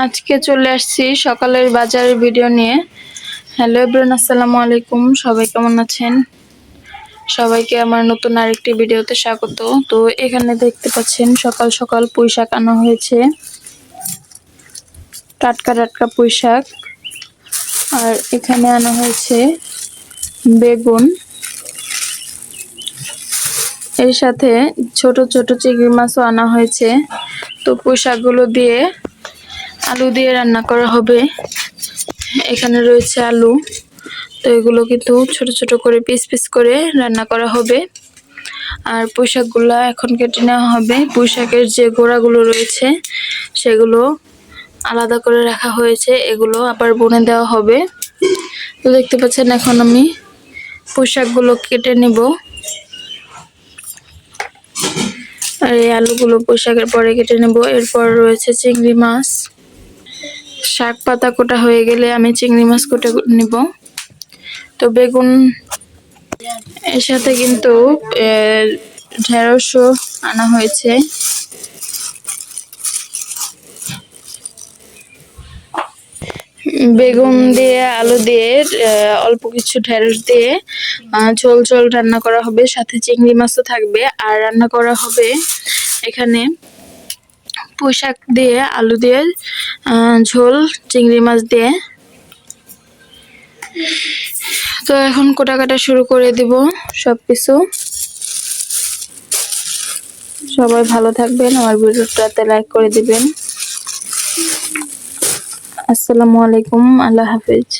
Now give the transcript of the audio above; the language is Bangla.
আজকে চলে আসছি সকালের বাজারের ভিডিও নিয়ে। হ্যালো এভরিওয়ান, আসসালামু আলাইকুম। সবাই কেমন আছেন? সবাইকে আমার নতুন আরেকটি ভিডিওতে স্বাগত। তো এখানে দেখতে পাচ্ছেন সকাল সকাল পুঁই শাক আনা হয়েছে, টাটকা টাটকা পুঁই শাক। আর এখানে আনা হয়েছে বেগুন, এর সাথে ছোট ছোট চিংড়ি মাছও আনা হয়েছে। তো পুঁই শাকগুলো দিয়ে আলু দিয়ে রান্না করা হবে। এখানে রয়েছে আলু, তো এগুলো কিন্তু ছোট ছোট করে পিস পিস করে রান্না করা হবে। আর পুঁই শাকগুলো এখন কেটে নেওয়া হবে। পুঁই শাকের যে গোড়াগুলো রয়েছে সেগুলো আলাদা করে রাখা হয়েছে, এগুলো আবার বুনে দেওয়া হবে। তো দেখতে পাচ্ছেন এখন আমি পুঁই শাকগুলো কেটে নিব। আর এই আলুগুলো পুঁই শাকের পরে কেটে নেব। এরপর রয়েছে চিংড়ি মাছ। শাক পাতা কোটা হয়ে গেলে আমি চিংড়ি মাছ কেটে নিব। তো বেগুন, এর সাথে কিন্তু ঢেঁড়সও আনা হয়েছে। বেগুন দিয়ে আলু দিয়ে অল্প কিছু ঢেঁড়স দিয়ে ঝোল ঝোল রান্না করা হবে, সাথে চিংড়ি মাছও থাকবে। আর রান্না করা হবে এখানে পুঁই শাক দিয়ে আলু দিয়ে ঝোল চিংড়ি মাছ দিয়ে। তো এখন কোটা কাটা শুরু করে দিব সবকিছু। সবাই ভালো থাকবেন, আমার ভিডিওটাতে লাইক করে দিবেন। আসসালামু আলাইকুম, আল্লাহ হাফেজ।